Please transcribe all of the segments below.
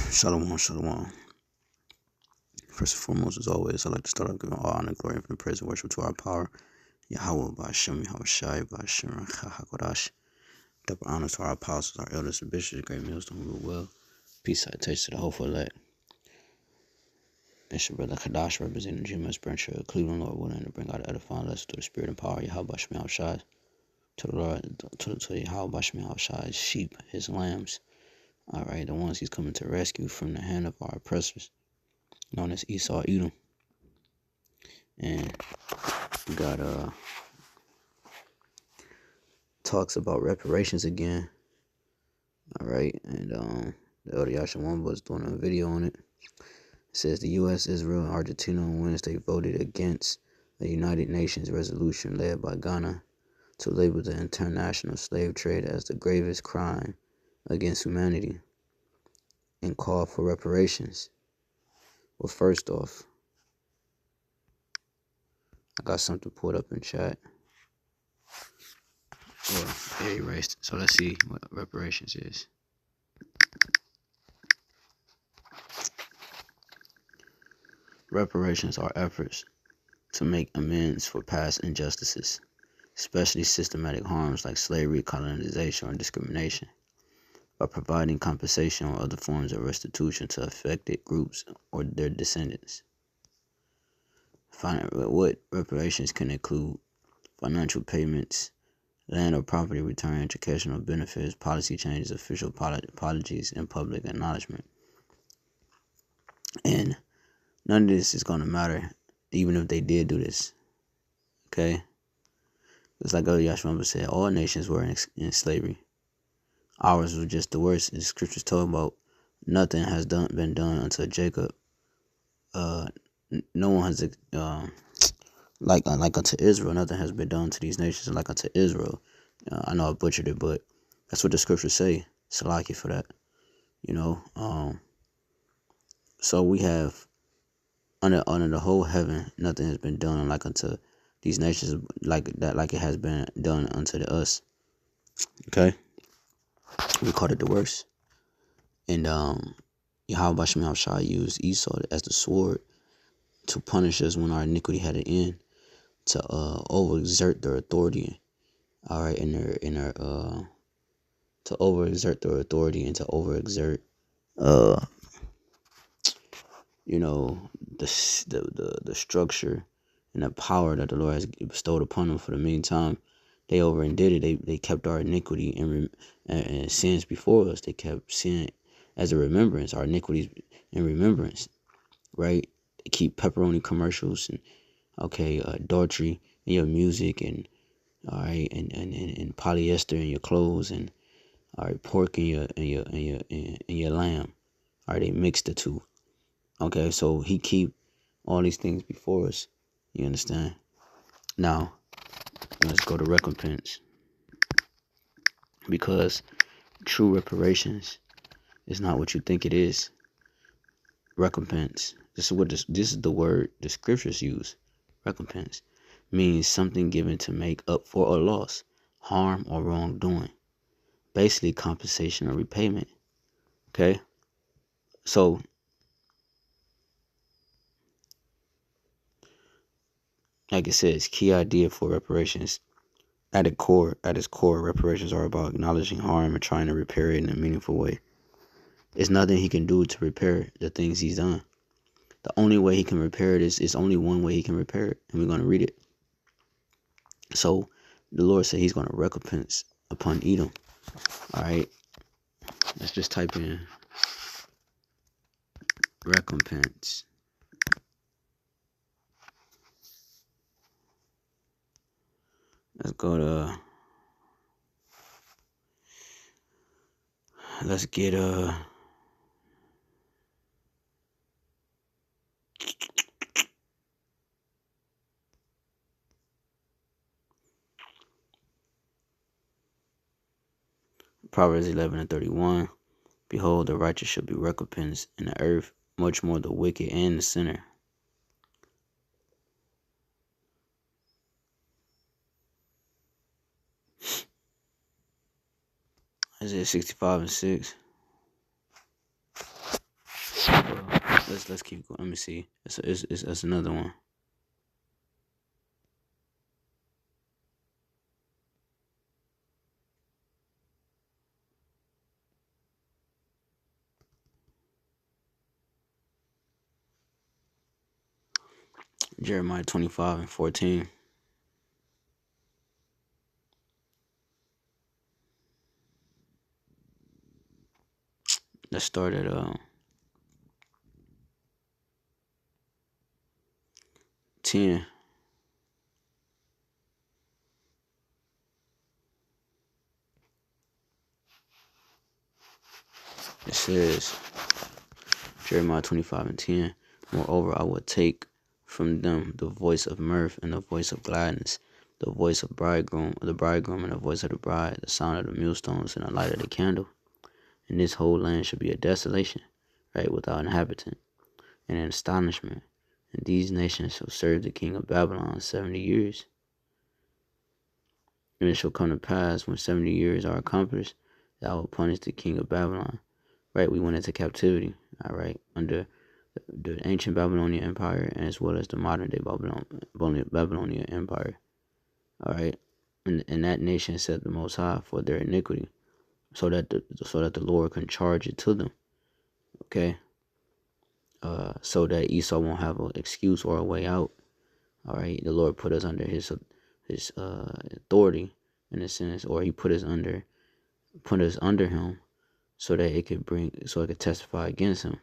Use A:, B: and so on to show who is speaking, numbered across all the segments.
A: Shalom, shalom. First and foremost, as always, I'd like to start off giving all honor, glory, and praise and worship to our power, Yahweh, Ba'ashem, Yahweh Shai, Ba'ashem, HaKodash. Double honors to our apostles, our elders, and bishops, great millstone who rule well. Peace, salutation to the hopeful elect. It's your brother Kadash, representing the GMS branch of Cleveland, Lord willing, to bring out the edifying lesson through the spirit and power, Yahweh, Ba'ashem, Yahweh Shai. To the Lord, to Yahweh, Ba'ashem, Yahweh Shai, sheep, his lambs. All right, the ones he's coming to rescue from the hand of our oppressors, known as Esau, Edom. And we got talks about reparations again. All right, and the Elder Yashawan was doing a video on it. It says the U.S., Israel, and Argentina on Wednesday voted against a United Nations resolution led by Ghana to label the international slave trade as the gravest crime against humanity and call for reparations. Well, first off, I got something pulled up in chat. Or erased. So let's see what reparations is. Reparations are efforts to make amends for past injustices, especially systematic harms like slavery, colonization, or discrimination, by providing compensation or other forms of restitution to affected groups or their descendants. What reparations can include financial payments, land or property return, educational benefits, policy changes, official apologies, and public acknowledgement. And none of this is going to matter, even if they did do this. Okay? It's like Elder Yashua said, all nations were in slavery. Ours was just the worst. The scriptures talk about nothing has been done unto Jacob. No one has, like unto Israel, nothing has been done to these nations like unto Israel. I know I butchered it, but that's what the scriptures say. Salaki for that. So we have under the whole heaven, nothing has been done like unto these nations like that, like it has been done unto us. Okay, we called it the worst, and Yahweh Ba'ashem Yahweh Shai used Esau as the sword to punish us when our iniquity had an end, to overexert their authority. All right, to overexert their authority and to overexert the structure and the power that the Lord has bestowed upon them. For the meantime, they over and did it. They kept our iniquity and sins before us. They kept sin as a remembrance, our iniquities in remembrance, right? They keep pepperoni commercials and adultery in your music, and all right, and polyester in your clothes, and all right, pork in your lamb. All right, they mixed the two. Okay, so he keep all these things before us. You understand? Now, let's go to recompense. Because true reparations is not what you think it is. Recompense. This is the word the scriptures use. Recompense means something given to make up for a loss, harm, or wrongdoing. Basically, compensation or repayment. Okay? So, like it says, key idea for reparations. At its core, reparations are about acknowledging harm and trying to repair it in a meaningful way. There's nothing he can do to repair the things he's done. The only way he can repair it is only one way he can repair it, and we're going to read it. So, the Lord said he's going to recompense upon Edom. All right, let's just type in recompense. Let's go to, let's get Proverbs 11:31. Behold, the righteous shall be recompensed in the earth, much more the wicked and the sinner. Isaiah 65:6. let's keep going. Let me see. It's another one. Jeremiah 25:14. Let's start at 10. It says, Jeremiah 25:10. Moreover, I will take from them the voice of mirth and the voice of gladness, the voice of the bridegroom and the voice of the bride, the sound of the millstones and the light of the candle. And this whole land shall be a desolation, right, without inhabitant, and an astonishment. And these nations shall serve the king of Babylon 70 years. And it shall come to pass, when 70 years are accomplished, that I will punish the king of Babylon. Right, we went into captivity, all right, under the ancient Babylonian Empire, and as well as the modern day Babylonian Empire. All right, and that nation set the Most High for their iniquity, so that the Lord can charge it to them. Okay, so that Esau won't have an excuse or a way out. All right, the Lord put us under His authority in a sense, or He put us under Him, so that it could testify against Him.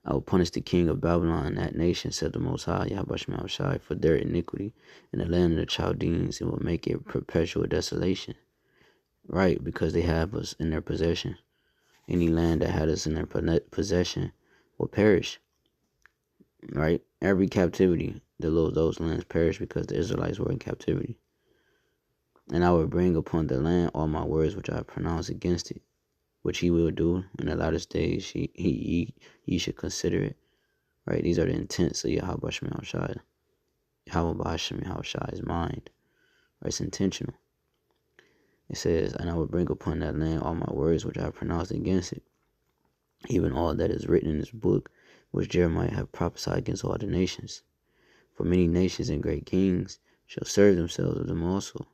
A: I will punish the king of Babylon and that nation, said the Most High, Yahweh Shema Shai, for their iniquity in the land of the Chaldeans, and will make it perpetual desolation. Right, because they have us in their possession. Any land that had us in their possession will perish. Right, every captivity, those lands perish because the Israelites were in captivity. And I will bring upon the land all my words which I pronounce against it, which He will do in the latter days. Ye should consider it. Right, these are the intents of Yahweh Shema Shai. Yahweh Shema Shai's mind. Right, it's intentional. It says, and I will bring upon that land all my words which I have pronounced against it, even all that is written in this book, which Jeremiah hath prophesied against all the nations. For many nations and great kings shall serve themselves of them also,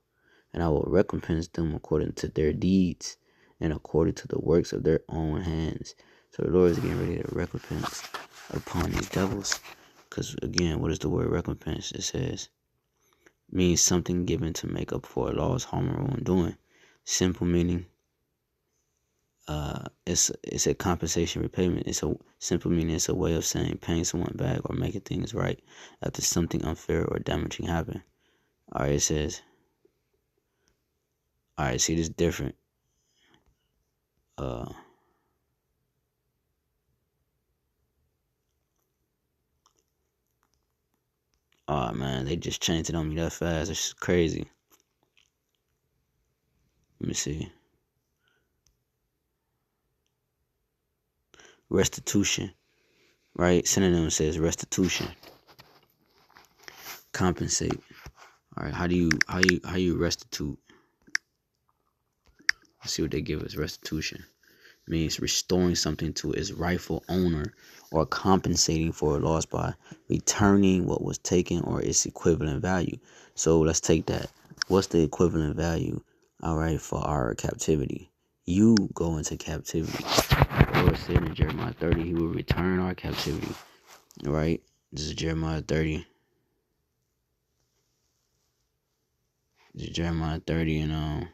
A: and I will recompense them according to their deeds and according to the works of their own hands. So the Lord is getting ready to recompense upon these devils. Because again, what is the word recompense? It says, means something given to make up for a loss, harm, or wrongdoing. Simple meaning, it's a compensation repayment. It's a simple meaning. It's a way of saying paying someone back or making things right after something unfair or damaging happened. All right, it says, all right, see, this is different. Oh man, they just changed it on me that fast. It's crazy. Let me see. Restitution, right? Synonym says restitution. Compensate. All right, how do you restitute? Let's see what they give us. Restitution means restoring something to its rightful owner or compensating for a loss by returning what was taken or its equivalent value. So let's take that. What's the equivalent value? All right, for our captivity. You go into captivity. The Lord said in Jeremiah 30, He will return our captivity. All right, this is Jeremiah 30. This is Jeremiah 30 and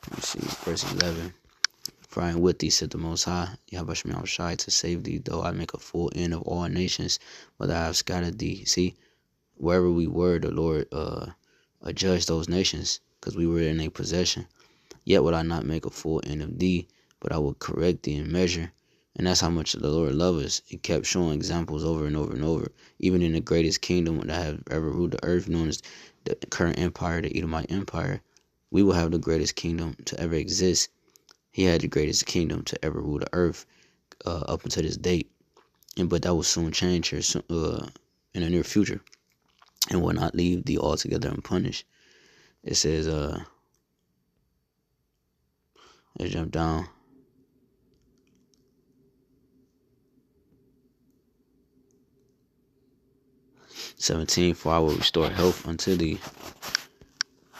A: let me see, verse 11. For I am with thee, said the Most High, Yahweh Shema Shai, to save thee, though I make a full end of all nations, but I have scattered thee. See, wherever we were, the Lord judged those nations, because we were in a possession. Yet would I not make a full end of thee, but I will correct thee in measure. And that's how much the Lord loves us. He kept showing examples over and over and over. Even in the greatest kingdom that have ever ruled the earth, known as the current empire, the Edomite Empire, we will have the greatest kingdom to ever exist. He had the greatest kingdom to ever rule the earth up until this date. But that will soon change here in the near future. and will not leave thee altogether unpunished. It says, let's jump down. 17, for I will restore health unto thee.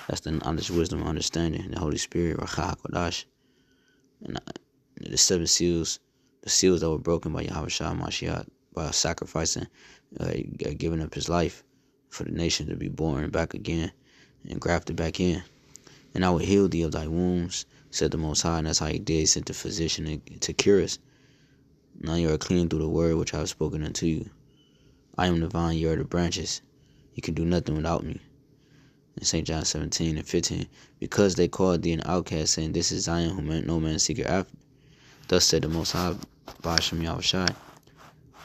A: That's the knowledge, wisdom, and understanding. The Holy Spirit, Racha HaKodash. And the seven seals, the seals that were broken by Yahweh Shah Mashiach, by sacrificing, giving up his life for the nation to be born back again and grafted back in. And I will heal thee of thy wounds, said the Most High. And that's how he did. He sent the physician to cure us. Now you are clean through the word which I have spoken unto you. I am the vine, you are the branches. You can do nothing without me. In St. John 17 and 15, because they called thee an outcast, saying, This is Zion, whom no man seeketh after. Thus said the Most High, Ba'ashem Yahushai,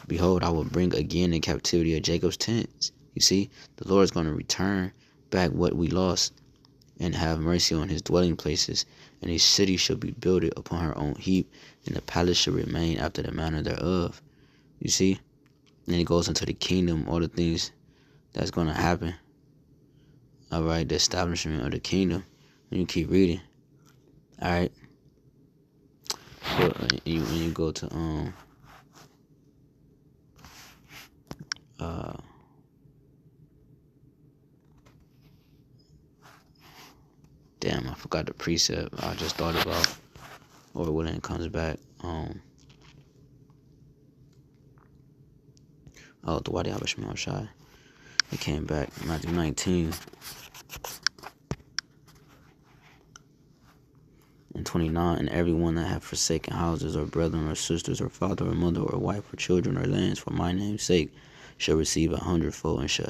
A: behold, I will bring again in captivity of Jacob's tents. You see, the Lord is going to return back what we lost and have mercy on his dwelling places, and his city shall be builded upon her own heap, and the palace shall remain after the manner thereof. You see? And then it goes into the kingdom, all the things that's going to happen. All right, the establishment of the kingdom. And you keep reading. All right. So when you go to damn, I forgot the precept I just thought about, or when it comes back. The Wadi Abashmi Shai. It came back, Matthew 19 and 29. And everyone that hath forsaken houses, or brethren, or sisters, or father, or mother, or wife, or children, or lands, for my name's sake, shall receive 100-fold, and shall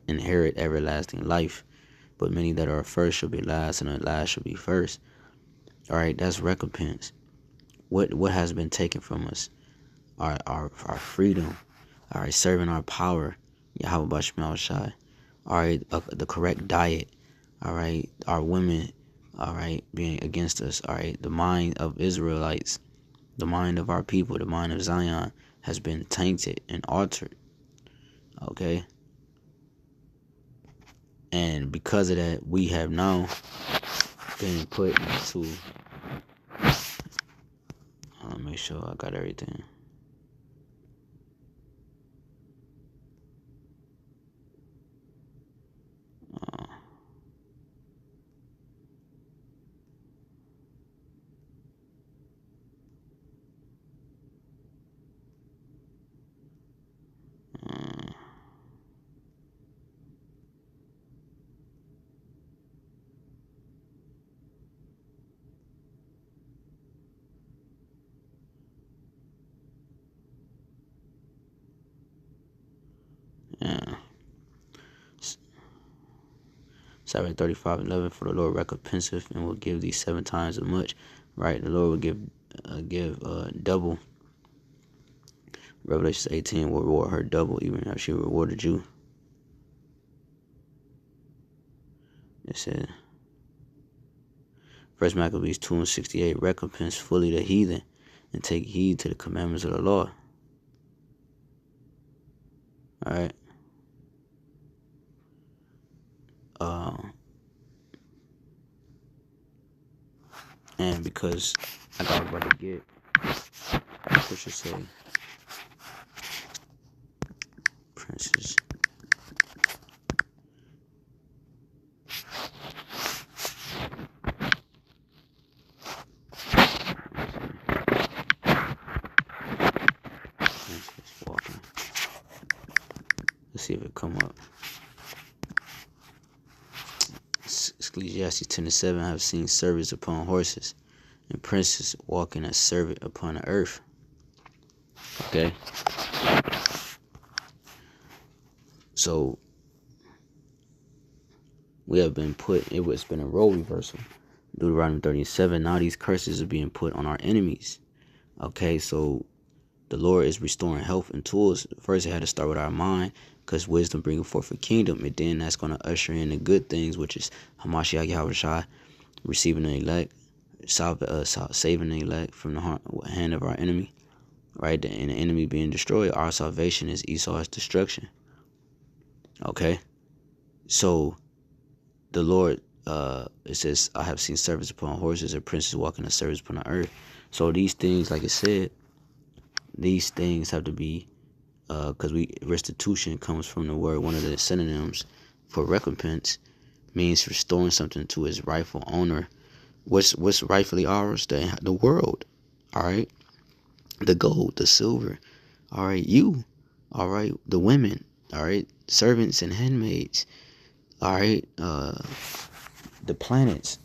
A: inherit everlasting life. But many that are first shall be last, and the last shall be first. All right, that's recompense. What has been taken from us? Our freedom. All right, serving our power. Yahweh Bashmi Shai. All right, the correct diet. All right, our women. All right, being against us. All right, the mind of Israelites, the mind of our people, the mind of Zion has been tainted and altered. Okay, and because of that, we have now been put into. I'll make sure I got everything. Yeah. Psalm 35:11, for the Lord recompenseth and will give thee 7 times as much. Right, the Lord will give double. Revelation 18 will reward her double, even as she rewarded you. It said, 1 Maccabees 2 and 68, recompense fully the heathen, and take heed to the commandments of the Lord. All right. And because I got about to get, what should say, princes. Walking. Let's see if it come up. Ecclesiastes 10:7, I have seen servants upon horses, and princes walking as servant upon the earth. Okay. So we have been put, it's been a role reversal. Deuteronomy 37, now these curses are being put on our enemies. Okay, so the Lord is restoring health and tools. First, it had to start with our mind, because wisdom bringing forth a kingdom, and then that's going to usher in the good things, which is Hamashiach Yahushua, receiving the elect, saving the elect from the hand of our enemy, right? And the enemy being destroyed. Our salvation is Esau's destruction. Okay, so the Lord, it says, I have seen servants upon horses and princes walking in service upon the earth. So these things, like I said, these things have to be, because restitution comes from the word, one of the synonyms for recompense means restoring something to its rightful owner. What's rightfully ours? The world. All right, the gold, the silver. All right, you. All right, the women. All right, servants and handmaids. All right, the planets.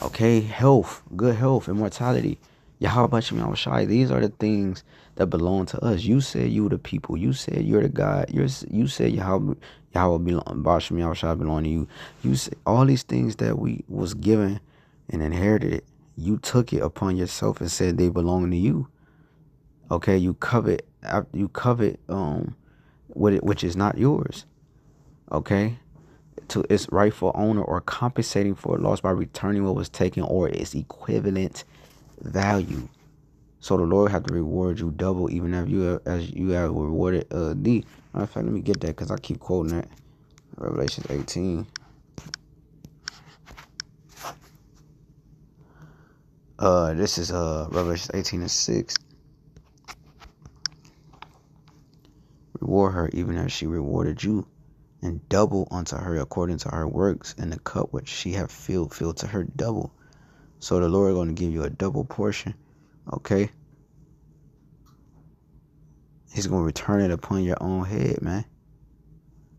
A: Okay, health, good health, immortality. Yahweh Shem Shai. These are the things that belong to us. You said you were the people. You said you're the God. You said Yahweh belong, Bashem Shai belong to you. You said all these things that we was given and inherited. You took it upon yourself and said they belong to you. Okay, you covet which is not yours. Okay, to its rightful owner, or compensating for a loss by returning what was taken or its equivalent value. So the Lord had to reward you double, even if as you have rewarded thee. Matter of fact, let me get that because I keep quoting that. Revelation 18. This is Revelation 18:6. Reward her even as she rewarded you, and double unto her according to her works, and the cup which she hath filled to her double. So the Lord is going to give you a double portion. Okay, He's going to return it upon your own head, man.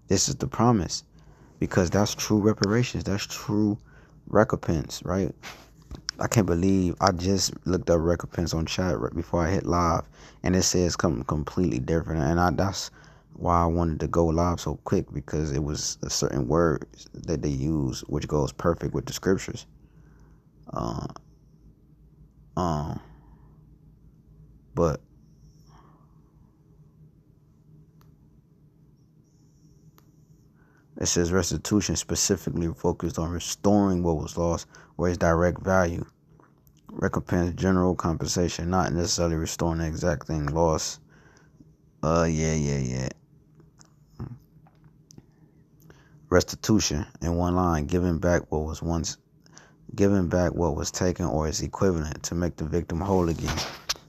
A: This is the promise, because that's true reparations. That's true recompense, right? I can't believe I just looked up recompense on chat right before I hit live, and it says something completely different. And that's why I wanted to go live so quick, because it was a certain word that they use which goes perfect with the scriptures. Uh, um, but it says restitution specifically focused on restoring what was lost or its direct value. Recompense, general compensation, not necessarily restoring the exact thing lost. Yeah. Restitution, in one line, giving back what was taken or its equivalent, to make the victim whole again.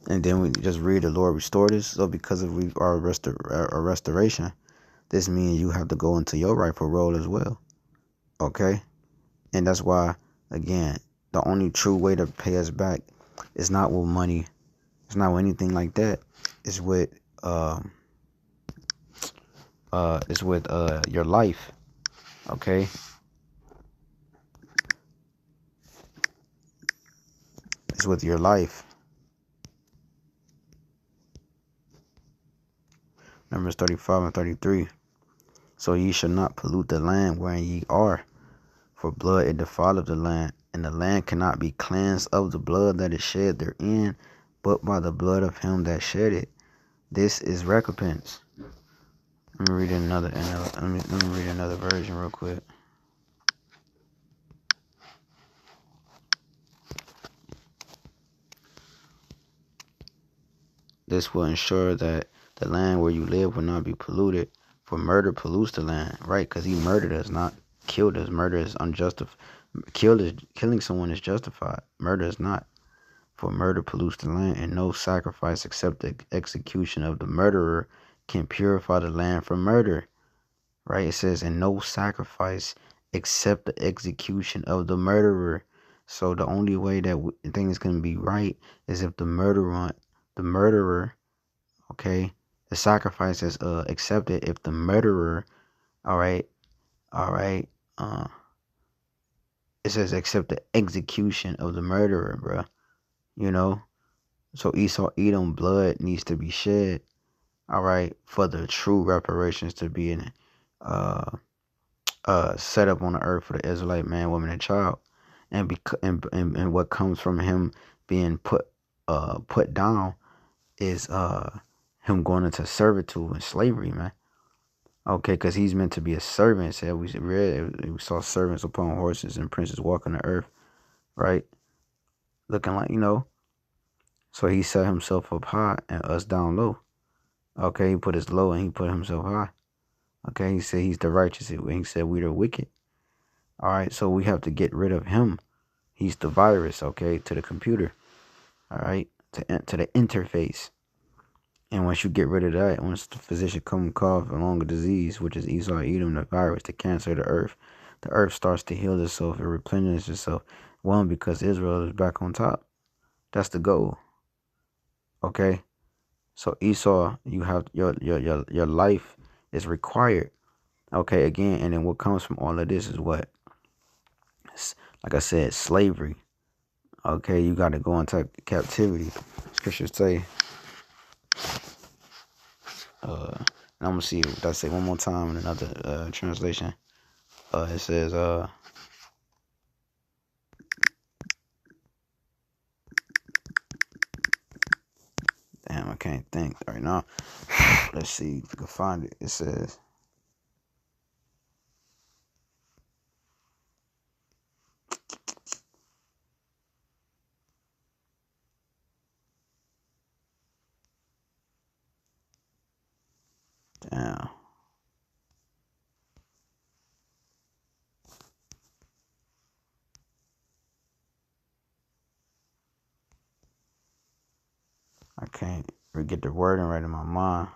A: And then we just read, the Lord restored us. So because of our restoration, this means you have to go into your rightful role as well. Okay? And that's why, again, the only true way to pay us back is not with money. It's not with anything like that. It's with your life. Okay? It's with your life. Numbers 35 and 33. So ye shall not pollute the land wherein ye are, for blood it defileth the land, and the land cannot be cleansed of the blood that is shed therein, but by the blood of him that shed it. This is recompense. Let me read another version real quick. This will ensure that the land where you live will not be polluted, for murder pollutes the land, right? Because he murdered us, not killed us. Murder is unjustified. Killing someone is justified. Murder is not. For murder pollutes the land, and no sacrifice except the execution of the murderer can purify the land from murder, right? It says, and no sacrifice except the execution of the murderer. So the only way that things can be right is if the murderer, okay, the sacrifice is accepted if the murderer, all right, it says accept the execution of the murderer, bro. You know, so Esau Edom blood needs to be shed, all right, for the true reparations to be in set up on the earth for the Israelite man, woman, and child, and what comes from him being put down is him going into servitude and slavery, man. Okay, because he's meant to be a servant. Said we saw servants upon horses and princes walking the earth, right? Looking like, so he set himself up high and us down low. Okay, he put us low and he put himself high. Okay, he said he's the righteous. He said we're the wicked. All right, so we have to get rid of him. He's the virus, okay, to the computer. All right, to the interface. And once you get rid of that, once the physician come cough along a disease, which is Esau Edom, the virus, the cancer of the earth starts to heal itself and replenish itself. One, because Israel is back on top. That's the goal. Okay. So Esau, you have your life is required. Okay, again, and then what comes from all of this is what? Like I said, slavery. Okay, you got to go into captivity. Scriptures say, and I'm gonna see what I say one more time in another translation. It says, damn, I can't think right now. Let's see if we can find it. It says, damn. I can't get the wording right in my mind.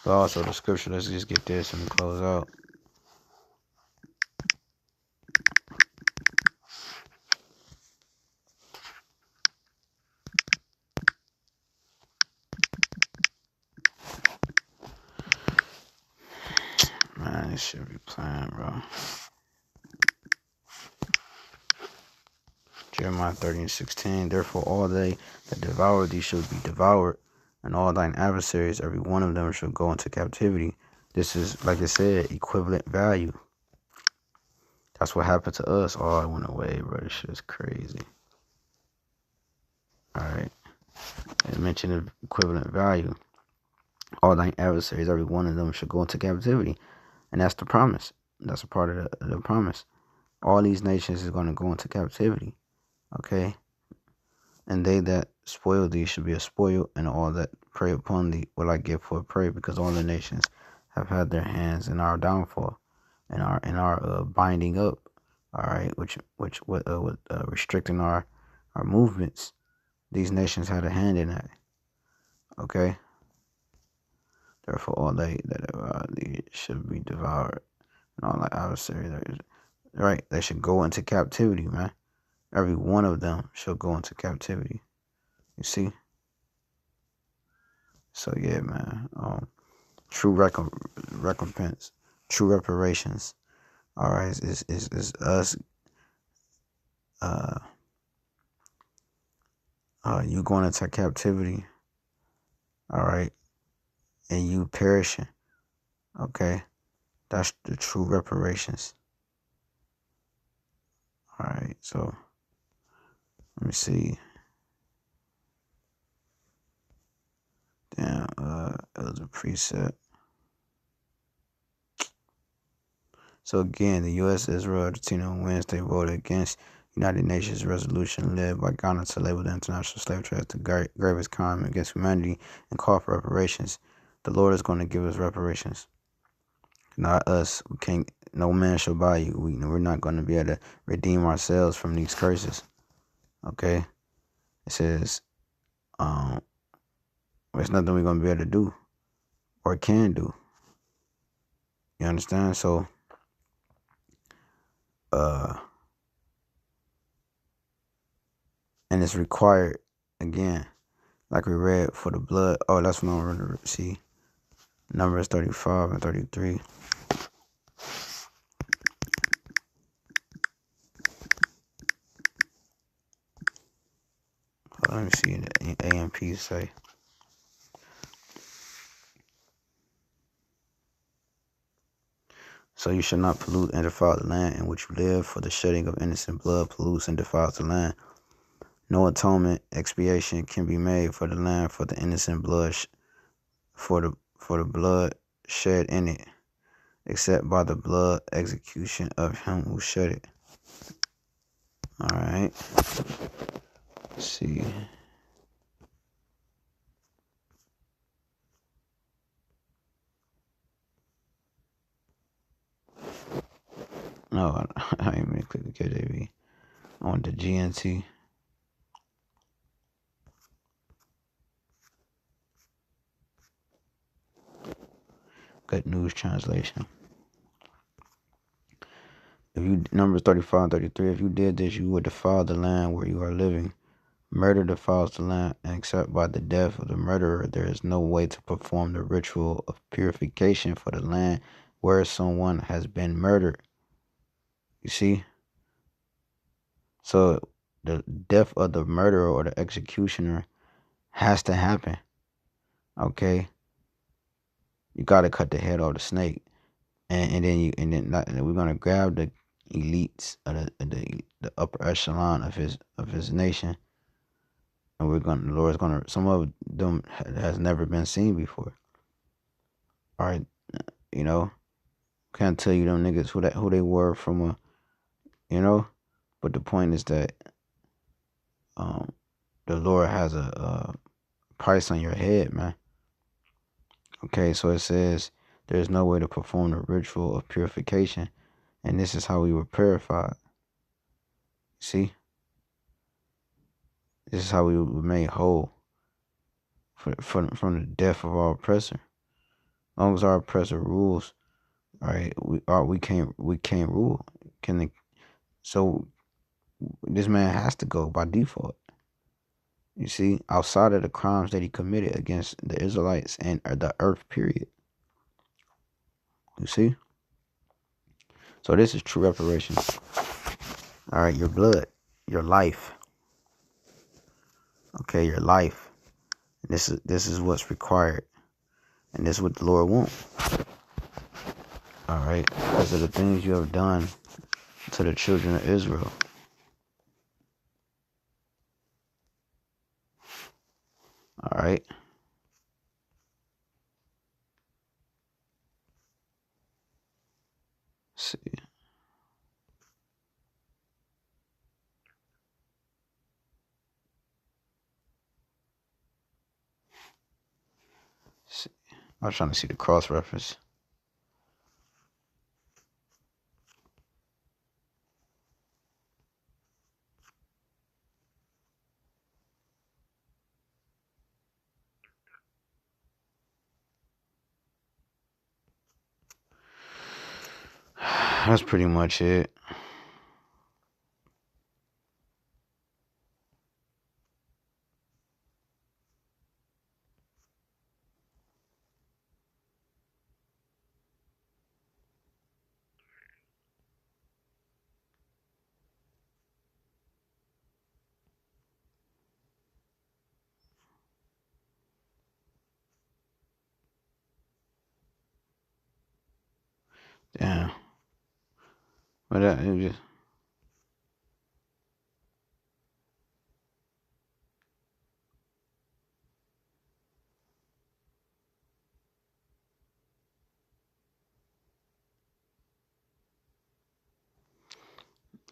A: But also the scripture, let's just get this and close out. Man, this should be playing, bro. Jeremiah 13:16. Therefore all they that devour thee shall be devoured, and all thine adversaries, every one of them, shall go into captivity. This is, like I said, equivalent value. That's what happened to us. Oh, it went away, bro. This shit is crazy. Alright. It mentioned equivalent value. All thine adversaries, every one of them, shall go into captivity. And that's the promise. That's a part of the promise. All these nations is going to go into captivity. Okay? And they that spoil thee shall be a spoil, and all that prey upon thee will I give for a prey, because all the nations have had their hands in our downfall, and our binding up. All right, which with restricting our movements. These nations had a hand in that. Okay. Therefore, all they that thee should be devoured, and all thy adversaries, right? They should go into captivity, man. Every one of them shall go into captivity. You see? So yeah, man. True recompense, true reparations. All right, is us. You going into captivity. All right, and you perishing. Okay, that's the true reparations. All right, so let me see. Damn, it was a precept. So again, the U.S., Israel, Argentina on Wednesday voted against United Nations resolution led by Ghana to label the international slave trade the gravest crime against humanity and call for reparations. The Lord is going to give us reparations, not us. We can't. No man shall buy you. We're not going to be able to redeem ourselves from these curses. Okay, it says, there's nothing we're going to be able to do or can do. You understand? So, and it's required again, like we read, for the blood. Oh, that's what I'm going to see. Numbers 35 and 33. Let me see what the AMP say. So you shall not pollute and defile the land in which you live, for the shedding of innocent blood pollutes and defiles the land. No atonement, expiation can be made for the land for the innocent blood, for the blood shed in it, except by the blood execution of him who shed it. All right. Let's see. No, I ain't even click the KJV. I want the GNT. Good News Translation. If you Numbers 35:33, if you did this, you would defile the land where you are living. Murder defiles the land, and except by the death of the murderer, there is no way to perform the ritual of purification for the land where someone has been murdered. You see? So the death of the murderer or the executioner has to happen. Okay? You gotta cut the head off the snake. And then we're gonna grab the elites of the upper echelon of his nation, and the Lord's gonna, some of them has never been seen before. All right, can't tell you them niggas who they were from but the point is that the Lord has a price on your head, man. Okay, so it says there's no way to perform the ritual of purification, and this is how we were purified. See? This is how we were made whole from the death of our oppressor. As long as our oppressor rules, all right, we can't rule. So this man has to go by default. You see, outside of the crimes that he committed against the Israelites and the earth, period. You see? So this is true reparation. All right, your blood, your life. Okay, your life. This is what's required, and this is what the Lord wants. All right, because of the things you have done to the children of Israel. All right. See. I was trying to see the cross reference. That's pretty much it. Damn. But it just.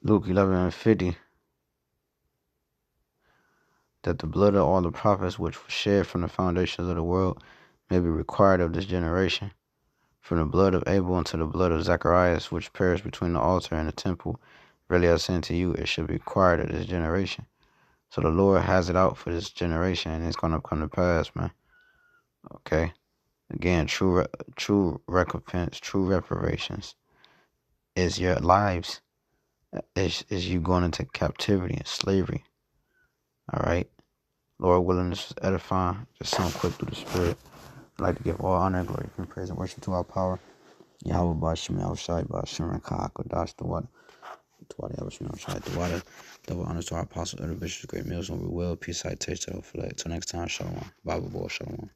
A: Luke 11:50. That the blood of all the prophets which was shed from the foundations of the world may be required of this generation. From the blood of Abel unto the blood of Zacharias, which perished between the altar and the temple, verily I say unto you, it shall be required of this generation. So the Lord has it out for this generation, and it's gonna come to pass, man. Okay. Again, true recompense, true reparations is your lives. Is you going into captivity and slavery. All right. Lord willing, this is edifying. Just something quick through the Spirit. I'd like to give all honor, glory, and praise and worship to our power. Yahweh Bashim, Yahushai Bashim, Kahakodash, the water. Tawada Yahweh Shai, the water. Double honors to our apostle, elder bishops, great meals when we will. Peace, I taste, till next time, Shalom. Bible, Shalom.